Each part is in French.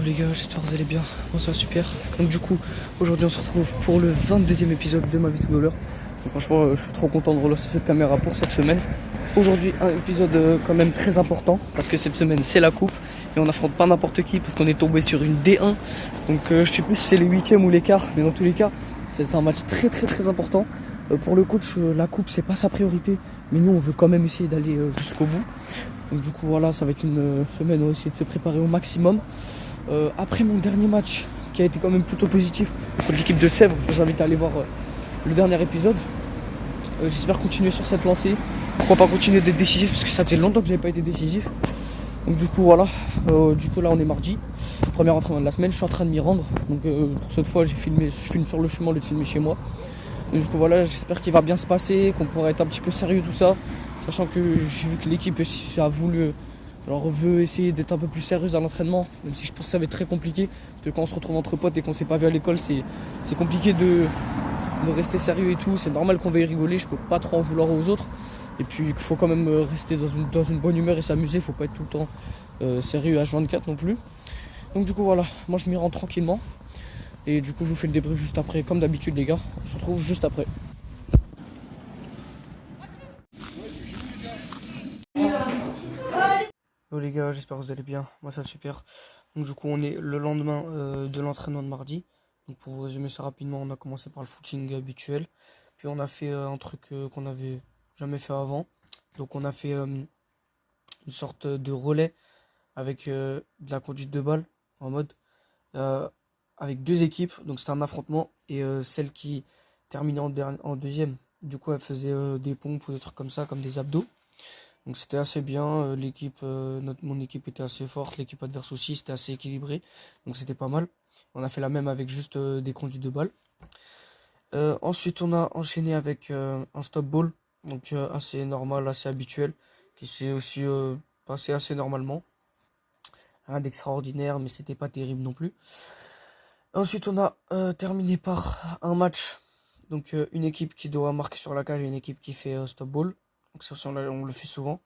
Yo les gars, j'espère que vous allez bien. Moi ça va super. Donc du coup, aujourd'hui on se retrouve pour le 22e épisode de ma vie de footballeur. Donc franchement, je suis trop content de relancer cette caméra pour cette semaine. Aujourd'hui, un épisode quand même très important parce que cette semaine c'est la coupe et on n'affronte pas n'importe qui parce qu'on est tombé sur une D1. Donc je sais plus si c'est les 8e ou les quarts, mais dans tous les cas, c'est un match très important. Pour le coach, la coupe c'est pas sa priorité, mais nous on veut quand même essayer d'aller jusqu'au bout. Donc du coup voilà, ça va être une semaine où on va essayer de se préparer au maximum. Après mon dernier match, qui a été quand même plutôt positif contre l'équipe de Sèvres, je vous invite à aller voir le dernier épisode. J'espère continuer sur cette lancée. Pourquoi pas continuer d'être décisif, parce que ça fait longtemps que j'avais pas été décisif. Donc du coup voilà, là on est mardi, premier entraînement de la semaine, je suis en train de m'y rendre. Donc pour cette fois je filme sur le chemin au lieu de filmer chez moi. Donc du coup voilà, j'espère qu'il va bien se passer, qu'on pourra être un petit peu sérieux tout ça. Sachant que j'ai vu que l'équipe veut essayer d'être un peu plus sérieuse à l'entraînement, même si je pense que ça va être très compliqué. Parce que quand on se retrouve entre potes et qu'on s'est pas vu à l'école, c'est compliqué de rester sérieux et tout. C'est normal qu'on veuille rigoler, je peux pas trop en vouloir aux autres. Et puis il faut quand même rester dans une bonne humeur et s'amuser, faut pas être tout le temps sérieux H24 non plus. Donc du coup voilà, moi je m'y rends tranquillement. Et du coup je vous fais le débrief juste après, comme d'habitude les gars, on se retrouve juste après. Yo les gars, j'espère que vous allez bien, moi ça va super. Donc du coup on est le lendemain de l'entraînement de mardi. Donc pour vous résumer ça rapidement, on a commencé par le footing habituel. Puis on a fait un truc qu'on n'avait jamais fait avant. Donc on a fait une sorte de relais avec de la conduite de balle en mode avec deux équipes. Donc c'était un affrontement et celle qui terminait en deuxième, du coup elle faisait des pompes ou des trucs comme ça, comme des abdos. Donc c'était assez bien, mon équipe était assez forte, l'équipe adverse aussi, c'était assez équilibré, donc c'était pas mal. On a fait la même avec juste des conduites de balle. Ensuite on a enchaîné avec un stop ball, donc assez normal, assez habituel, qui s'est aussi passé assez normalement. Rien d'extraordinaire, mais c'était pas terrible non plus. Ensuite on a terminé par un match, donc une équipe qui doit marquer sur la cage et une équipe qui fait stop ball. Donc ça on le fait souvent.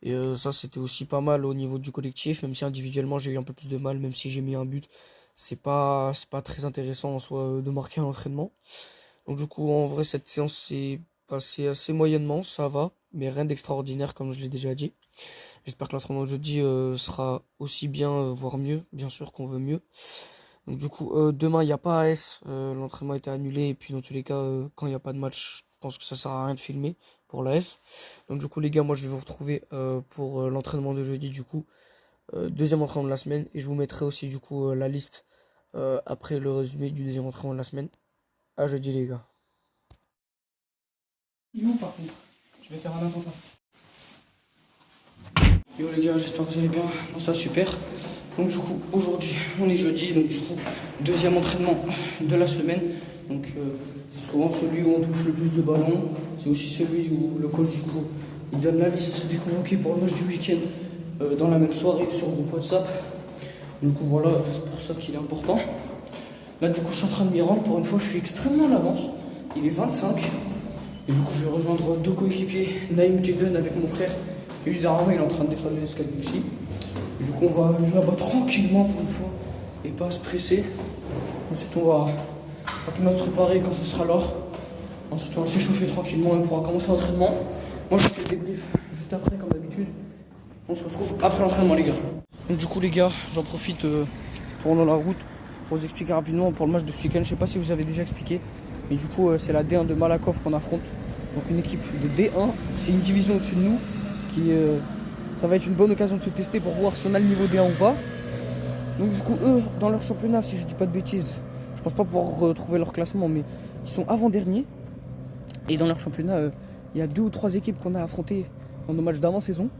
Et ça c'était aussi pas mal au niveau du collectif, même si individuellement j'ai eu un peu plus de mal, même si j'ai mis un but. C'est pas très intéressant en soi de marquer un entraînement. Donc du coup en vrai cette séance s'est passée assez moyennement, ça va, mais rien d'extraordinaire comme je l'ai déjà dit. J'espère que l'entraînement de jeudi sera aussi bien, voire mieux, bien sûr qu'on veut mieux. Donc du coup demain il n'y a pas AS, l'entraînement a été annulé et puis dans tous les cas quand il n'y a pas de match, je pense que ça sert à rien de filmer pour l'AS. Donc du coup les gars, moi je vais vous retrouver pour l'entraînement de jeudi du coup, deuxième entraînement de la semaine, et je vous mettrai aussi du coup la liste après le résumé du deuxième entraînement de la semaine. À jeudi les gars. Il est où par contre? Je vais faire un attentat. Yo les gars, j'espère que vous allez bien, moi ça va super. Donc du coup aujourd'hui on est jeudi, donc du coup deuxième entraînement de la semaine. Donc c'est souvent celui où on touche le plus de ballons, c'est aussi celui où le coach du coup il donne la liste des convoqués pour le match du week-end dans la même soirée sur le groupe WhatsApp. Du coup voilà, c'est pour ça qu'il est important. Là du coup je suis en train de m'y rendre, pour une fois je suis extrêmement en avance, il est 25. Et du coup je vais rejoindre deux coéquipiers, Naïm Jeden avec mon frère. Et juste derrière moi, il est en train de descendre les escaliers aussi. Et du coup, on va aller là-bas tranquillement pour une fois et pas se presser. Ensuite, on va rapidement se préparer quand ce sera l'heure. Ensuite, on va s'échauffer tranquillement et on pourra commencer l'entraînement. Moi, je vous fais le débrief juste après, comme d'habitude. On se retrouve après l'entraînement, les gars. Donc, du coup, les gars, j'en profite pendant la route pour vous expliquer rapidement pour le match de ce week-end. Je sais pas si vous avez déjà expliqué, mais du coup, c'est la D1 de Malakoff qu'on affronte. Donc, une équipe de D1, c'est une division au-dessus de nous. Ça va être une bonne occasion de se tester pour voir si on a le niveau D1 ou pas. Donc du coup eux dans leur championnat, si je dis pas de bêtises, je pense pas pouvoir retrouver leur classement, mais ils sont avant-derniers. Et dans leur championnat, il y a 2 ou 3 équipes qu'on a affrontées dans nos matchs d'avant-saison.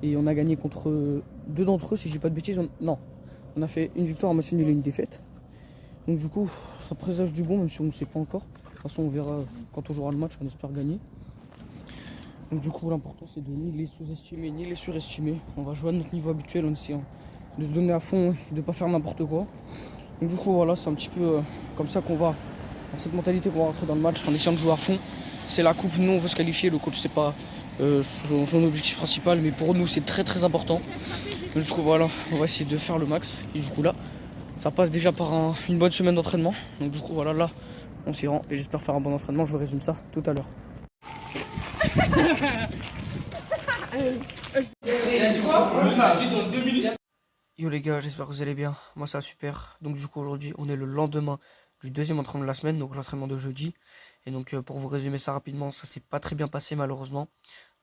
Et on a gagné contre 2 d'entre eux, si je dis pas de bêtises. On a fait une victoire, un match nul et une défaite. Donc du coup ça présage du bon, même si on ne sait pas encore. De toute façon on verra quand on jouera le match, on espère gagner. Donc du coup l'important c'est de ni les sous-estimer ni les surestimer. On va jouer à notre niveau habituel en essayant de se donner à fond et de pas faire n'importe quoi. Donc du coup voilà, c'est un petit peu comme ça qu'on va, dans cette mentalité qu'on va rentrer dans le match, en essayant de jouer à fond. C'est la coupe, nous on veut se qualifier, le coach c'est pas son objectif principal, mais pour nous c'est très très important. Donc, du coup voilà, on va essayer de faire le max. Et du coup là, ça passe déjà par une bonne semaine d'entraînement. Donc du coup voilà, là on s'y rend et j'espère faire un bon entraînement. Je vous résume ça tout à l'heure. Yo les gars, j'espère que vous allez bien. Moi ça va super. Donc du coup aujourd'hui on est le lendemain du deuxième entraînement de la semaine, donc l'entraînement de jeudi. Et donc pour vous résumer ça rapidement, ça s'est pas très bien passé malheureusement.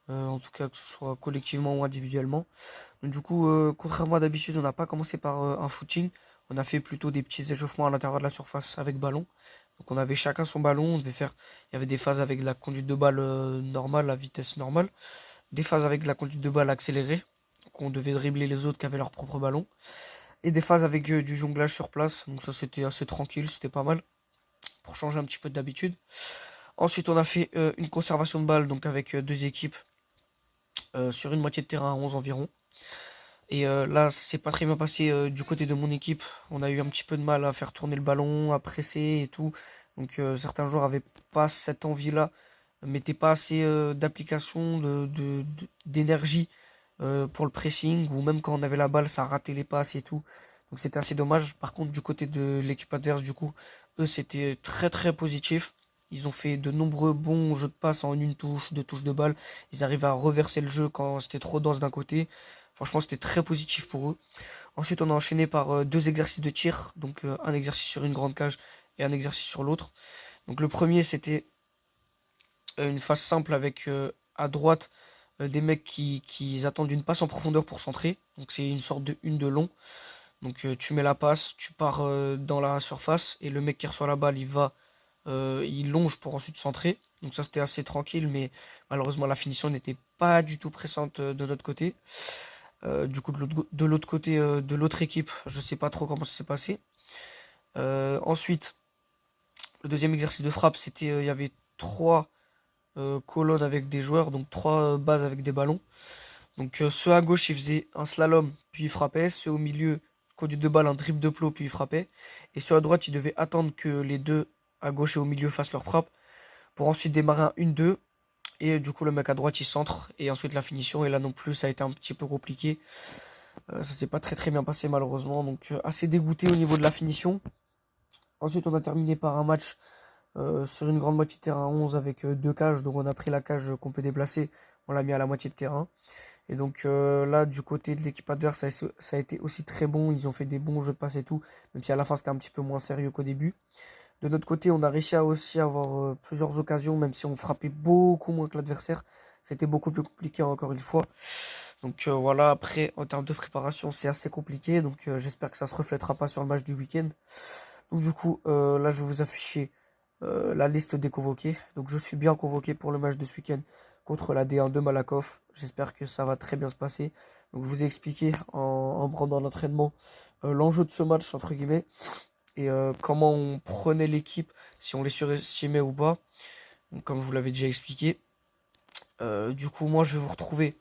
En tout cas que ce soit collectivement ou individuellement. Donc du coup, contrairement à d'habitude, on n'a pas commencé par un footing. On a fait plutôt des petits échauffements à l'intérieur de la surface avec ballon. Donc on avait chacun son ballon, on devait faire. Il y avait des phases avec la conduite de balle normale, la vitesse normale. Des phases avec la conduite de balle accélérée. Donc on devait dribbler les autres qui avaient leur propre ballon. Et des phases avec du jonglage sur place. Donc ça c'était assez tranquille, c'était pas mal. Pour changer un petit peu d'habitude. Ensuite on a fait une conservation de balle, donc avec deux équipes sur une moitié de terrain à 11 environ. Et là, ça s'est pas très bien passé du côté de mon équipe. On a eu un petit peu de mal à faire tourner le ballon, à presser et tout. Donc certains joueurs avaient pas cette envie-là, mettaient pas assez d'application, d'énergie pour le pressing, ou même quand on avait la balle, ça ratait les passes et tout. Donc c'était assez dommage. Par contre, du côté de l'équipe adverse, du coup, eux, c'était très très positif. Ils ont fait de nombreux bons jeux de passe en une touche, deux touches de balle. Ils arrivaient à reverser le jeu quand c'était trop dense d'un côté. Franchement, c'était très positif pour eux. Ensuite, on a enchaîné par deux exercices de tir. Donc, un exercice sur une grande cage et un exercice sur l'autre. Donc, le premier, c'était une phase simple avec à droite des mecs qui attendent une passe en profondeur pour centrer. Donc, c'est une sorte de une de long. Donc, tu mets la passe, tu pars dans la surface et le mec qui reçoit la balle, il longe pour ensuite centrer. Donc, ça, c'était assez tranquille, mais malheureusement, la finition n'était pas du tout pressante de notre côté. Du coup, de l'autre côté, de l'autre équipe, je sais pas trop comment ça s'est passé. Ensuite, le deuxième exercice de frappe, c'était, il y avait trois colonnes avec des joueurs, donc trois bases avec des ballons. Donc ceux à gauche, ils faisaient un slalom, puis ils frappaient. Ceux au milieu, conduite de balle, un dribble de plot, puis ils frappaient. Et ceux à droite, ils devaient attendre que les deux à gauche et au milieu fassent leur frappe, pour ensuite démarrer un 1-2. Et du coup, le mec à droite, il centre. Et ensuite, la finition. Et là non plus, ça a été un petit peu compliqué. Ça s'est pas très très bien passé malheureusement, donc assez dégoûté au niveau de la finition. Ensuite on a terminé par un match sur une grande moitié de terrain 11 avec deux cages, donc on a pris la cage qu'on peut déplacer, on l'a mis à la moitié de terrain. Et donc là du côté de l'équipe adverse ça a été aussi très bon, ils ont fait des bons jeux de passe et tout, même si à la fin c'était un petit peu moins sérieux qu'au début. De notre côté on a réussi à aussi avoir plusieurs occasions, même si on frappait beaucoup moins que l'adversaire. C'était beaucoup plus compliqué encore une fois. Donc voilà, après, en termes de préparation, c'est assez compliqué. Donc j'espère que ça se reflètera pas sur le match du week-end. Donc du coup, là, je vais vous afficher la liste des convoqués. Donc je suis bien convoqué pour le match de ce week-end contre la D1 de Malakoff. J'espère que ça va très bien se passer. Donc je vous ai expliqué en me rendant à l'entraînement l'enjeu de ce match, entre guillemets, et comment on prenait l'équipe, si on les surestimait ou pas. Donc, comme je vous l'avais déjà expliqué. Du coup, moi, je vais vous retrouver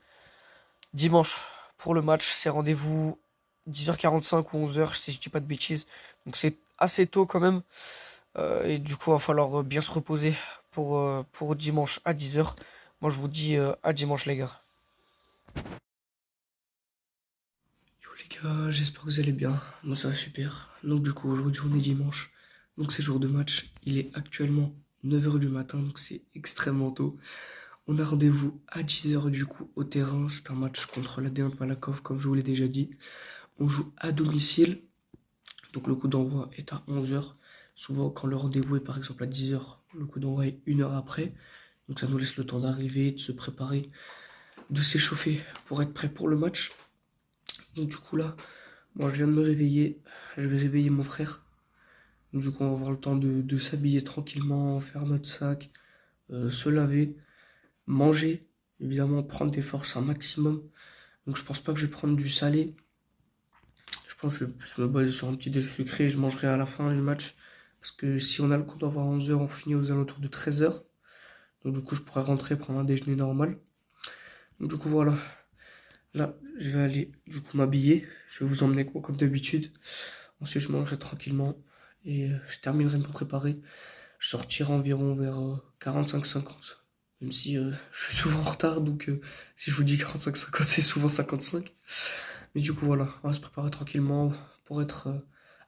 dimanche, pour le match, c'est rendez-vous 10h45 ou 11h, si je dis pas de bêtises. Donc c'est assez tôt quand même. Et du coup, il va falloir bien se reposer pour dimanche à 10h. Moi, je vous dis à dimanche, les gars. Yo, les gars, j'espère que vous allez bien. Moi, ça va super. Donc, du coup, aujourd'hui, on est dimanche. Donc, c'est jour de match. Il est actuellement 9h du matin, donc c'est extrêmement tôt. On a rendez-vous à 10h du coup au terrain. C'est un match contre la D1 de Malakoff, comme je vous l'ai déjà dit. On joue à domicile. Donc le coup d'envoi est à 11h. Souvent quand le rendez-vous est par exemple à 10h, le coup d'envoi est une heure après. Donc ça nous laisse le temps d'arriver, de se préparer, de s'échauffer pour être prêt pour le match. Donc du coup là, moi je viens de me réveiller. Je vais réveiller mon frère. Donc du coup on va avoir le temps de s'habiller tranquillement, faire notre sac, se laver, manger, évidemment prendre des forces un maximum. Donc je pense pas que je vais prendre du salé. Je pense que je vais plus me baser sur un petit déjeuner sucré. Je mangerai à la fin du match. Parce que si on a le coup d'avoir 11h, on finit aux alentours de 13h. Donc du coup, je pourrais rentrer prendre un déjeuner normal. Donc du coup, voilà. Là, je vais aller du coup m'habiller. Je vais vous emmener quoi, comme d'habitude. Ensuite, je mangerai tranquillement. Et je terminerai de me préparer. Je sortirai environ vers 45-50. même si je suis souvent en retard, donc si je vous dis 45-50, c'est souvent 55. Mais du coup, voilà, on va se préparer tranquillement pour être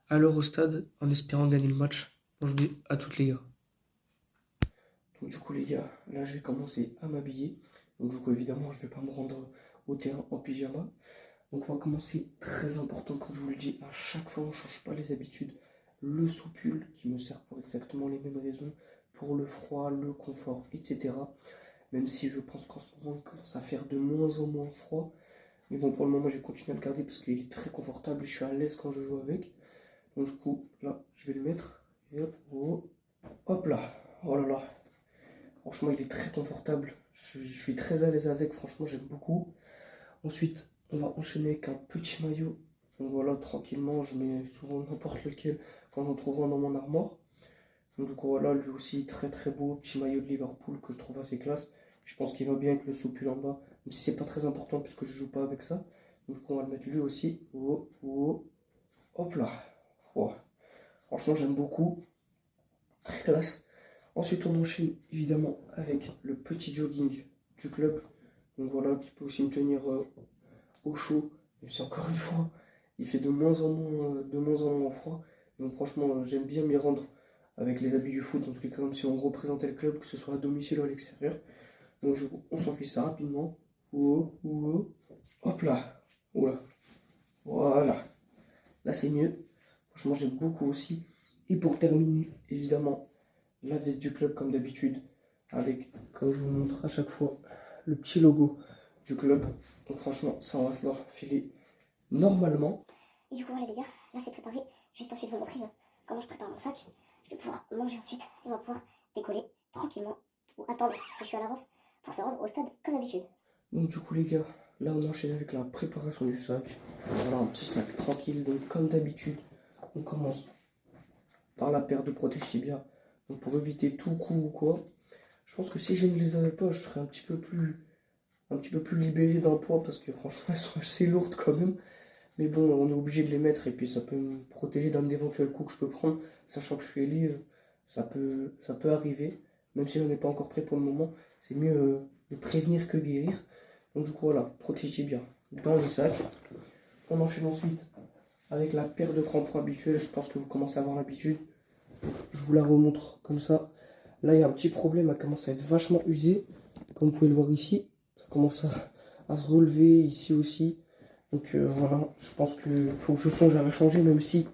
à l'heure au stade en espérant gagner le match. Bon, je dis à toutes les gars. Donc du coup les gars, là je vais commencer à m'habiller. Donc du coup évidemment je vais pas me rendre au terrain en pyjama. Donc on va commencer, très important comme je vous le dis, à chaque fois on ne change pas les habitudes. Le soupule qui me sert pour exactement les mêmes raisons, pour le froid, le confort, etc. Même si je pense qu'en ce moment il commence à faire de moins en moins froid. Mais bon pour le moment j'ai continué à le garder parce qu'il est très confortable et je suis à l'aise quand je joue avec. Donc du coup là je vais le mettre. Et hop, oh, hop là, oh là là. Franchement, il est très confortable. Je suis très à l'aise avec. Franchement, j'aime beaucoup. Ensuite, on va enchaîner avec un petit maillot. Donc voilà, tranquillement, je mets souvent n'importe lequel quand j'en trouve un dans mon armoire. Donc du coup, voilà, lui aussi, très très beau. Petit maillot de Liverpool que je trouve assez classe. Je pense qu'il va bien avec le soupul en bas. Même si c'est pas très important puisque je joue pas avec ça. Donc du coup, on va le mettre lui aussi. Oh, oh, hop là. Oh. Franchement, j'aime beaucoup. Très classe. Ensuite, on enchaîne évidemment avec le petit jogging du club. Donc voilà, qui peut aussi me tenir au chaud. Même si encore une fois, il fait de moins en moins froid. Donc franchement, j'aime bien m'y rendre avec les habits du foot, en tous les cas, comme si on représentait le club, que ce soit à domicile ou à l'extérieur. Donc on s'enfile ça rapidement. Oh, oh, oh. Hop là. Oula. Voilà. Là, c'est mieux. Franchement, j'aime beaucoup aussi. Et pour terminer, évidemment, la veste du club comme d'habitude, avec, comme je vous montre à chaque fois, le petit logo du club. Donc franchement, ça on va se leur filer normalement. Et du coup voilà les gars, là c'est préparé. Juste ensuite vous montrer comment je prépare mon sac. Je vais pouvoir manger ensuite et on va pouvoir décoller tranquillement ou attendre si je suis à l'avance pour se rendre au stade comme d'habitude. Donc du coup les gars, là on enchaîne avec la préparation du sac. Voilà un petit sac tranquille, donc comme d'habitude, on commence par la paire de protège-tibia. Donc pour éviter tout coup ou quoi, je pense que si je ne les avais pas, je serais un petit peu plus libéré d'un poids parce que franchement elles sont assez lourdes quand même. Mais bon, on est obligé de les mettre et puis ça peut me protéger d'un éventuel coup que je peux prendre, sachant que je suis live, ça peut arriver, même si on n'est pas encore prêt pour le moment. C'est mieux de prévenir que guérir. Donc du coup voilà, protégez bien dans le sac. On enchaîne ensuite avec la paire de crampons habituelle. Je pense que vous commencez à avoir l'habitude. Je vous la remontre comme ça. Là, il y a un petit problème, elle commence à être vachement usée. Comme vous pouvez le voir ici, ça commence à se relever ici aussi. Donc voilà, je pense qu'il faut que je songe à la changer, même si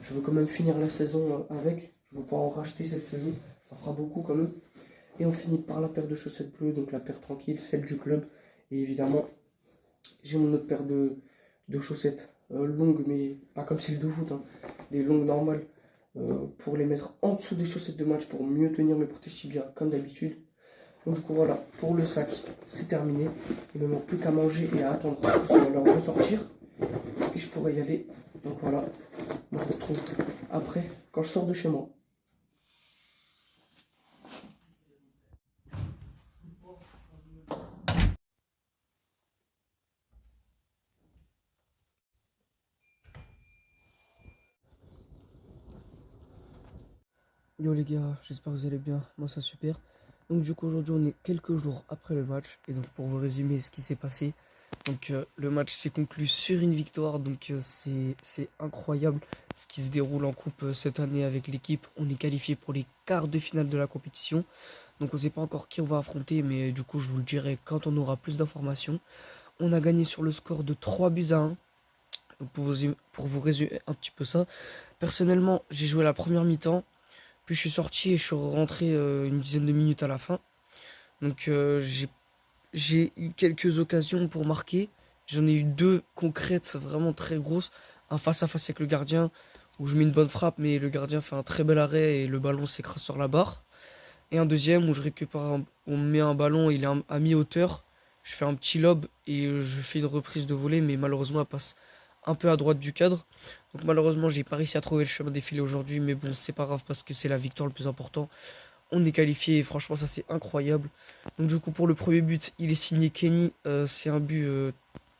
je veux quand même finir la saison avec. Je ne veux pas en racheter cette saison, ça fera beaucoup quand même. Et on finit par la paire de chaussettes bleues, donc la paire tranquille, celle du club. Et évidemment, j'ai mon autre paire de chaussettes longues, mais pas comme celle de foot, hein, des longues normales, pour les mettre en dessous des chaussettes de match pour mieux tenir mes protège-tibias comme d'habitude. Donc du coup voilà, pour le sac, c'est terminé. Il ne me manque plus qu'à manger et à attendre que ça leur ressortir. Et je pourrais y aller. Donc voilà, moi je vous retrouve après, quand je sors de chez moi. Yo les gars, j'espère que vous allez bien, moi ça super. Donc du coup aujourd'hui on est quelques jours après le match. Et donc pour vous résumer ce qui s'est passé, donc le match s'est conclu sur une victoire. Donc c'est incroyable ce qui se déroule en coupe cette année avec l'équipe. On est qualifié pour les quarts de finale de la compétition. Donc on ne sait pas encore qui on va affronter, mais du coup je vous le dirai quand on aura plus d'informations. On a gagné sur le score de 3-1. Donc pour vous résumer un petit peu ça, personnellement j'ai joué la première mi-temps. Puis je suis sorti et je suis rentré une dizaine de minutes à la fin. Donc j'ai eu quelques occasions pour marquer. J'en ai eu deux concrètes, vraiment très grosses. Un face à face avec le gardien où je mets une bonne frappe, mais le gardien fait un très bel arrêt et le ballon s'écrase sur la barre. Et un deuxième où je récupère, on me met un ballon, il est à mi-hauteur. Je fais un petit lob et je fais une reprise de volée, mais malheureusement elle passe un peu à droite du cadre. Donc malheureusement j'ai pas réussi à trouver le chemin défilé aujourd'hui, mais bon c'est pas grave parce que c'est la victoire le plus important. On est qualifié et franchement ça c'est incroyable. Donc du coup pour le premier but il est signé Kenny. C'est un but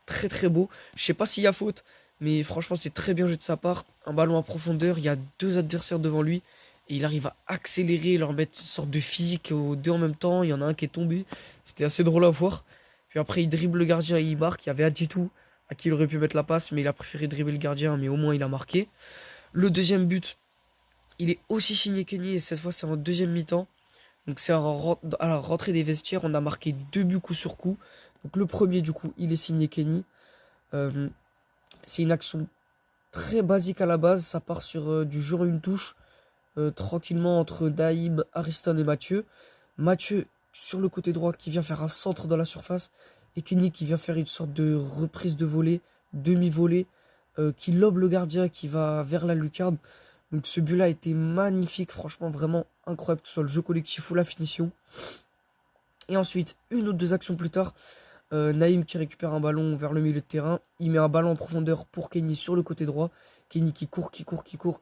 très très beau. Je sais pas s'il y a faute, mais franchement c'est très bien joué de sa part. Un ballon en profondeur, il y a deux adversaires devant lui Et il arrive à accélérer, leur mettre une sorte de physique aux deux en même temps. Il y en a un qui est tombé. C'était assez drôle à voir. Puis après, il dribble le gardien et il marque. Il y avait Adjitou à qui il aurait pu mettre la passe, mais il a préféré dribbler le gardien, mais au moins il a marqué. Le deuxième but, il est aussi signé Kenny et cette fois c'est en deuxième mi-temps. Donc c'est à la rentrée des vestiaires, on a marqué 2 buts coup sur coup. Donc le premier du coup, il est signé Kenny. Euh, c'est une action très basique à la base, ça part sur du jeu une touche, tranquillement entre Daïb, Ariston et Mathieu. Mathieu sur le côté droit qui vient faire un centre dans la surface et Kenny qui vient faire une sorte de reprise de volée, demi-volée, qui lobe le gardien qui va vers la lucarne. Donc ce but-là était magnifique, franchement vraiment incroyable, que ce soit le jeu collectif ou la finition. Et ensuite, une ou deux actions plus tard, Naïm qui récupère un ballon vers le milieu de terrain. Il met un ballon en profondeur pour Kenny sur le côté droit. Kenny qui court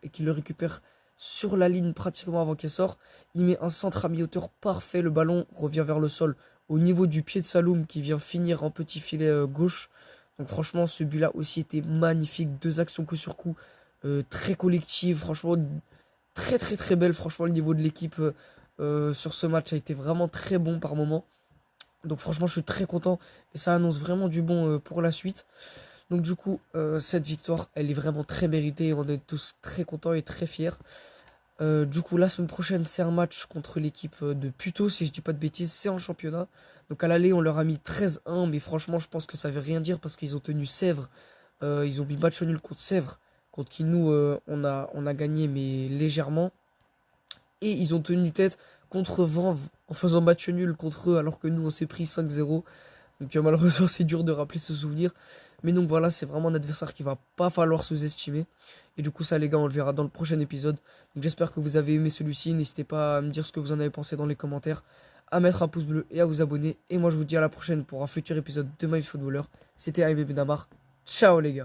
et qui le récupère sur la ligne pratiquement avant qu'il sorte. Il met un centre à mi-hauteur parfait. Le ballon revient vers le sol au niveau du pied de Saloum qui vient finir en petit filet gauche. Donc franchement, ce but-là aussi était magnifique. 2 actions coup sur coup, très collectives. Franchement, très très très belle. Franchement, le niveau de l'équipe sur ce match a été vraiment très bon par moment. Donc franchement, je suis très content et ça annonce vraiment du bon pour la suite. Donc du coup, cette victoire, elle est vraiment très méritée. On est tous très contents et très fiers. Du coup, la semaine prochaine, c'est un match contre l'équipe de Puto, si je dis pas de bêtises, c'est en championnat. Donc à l'aller, on leur a mis 13-1, mais franchement, je pense que ça veut rien dire parce qu'ils ont tenu Sèvres. Ils ont mis match nul contre Sèvres, contre qui nous, on a gagné, mais légèrement. Et ils ont tenu tête contre Vanves en faisant match nul contre eux alors que nous on s'est pris 5-0. Donc malheureusement c'est dur de rappeler ce souvenir. Mais donc voilà, c'est vraiment un adversaire qu'il va pas falloir sous-estimer. Et du coup ça les gars, on le verra dans le prochain épisode. Donc j'espère que vous avez aimé celui-ci. N'hésitez pas à me dire ce que vous en avez pensé dans les commentaires, à mettre un pouce bleu et à vous abonner. Et moi je vous dis à la prochaine pour un futur épisode de My Footballer. C'était AMB Benamar. Ciao les gars.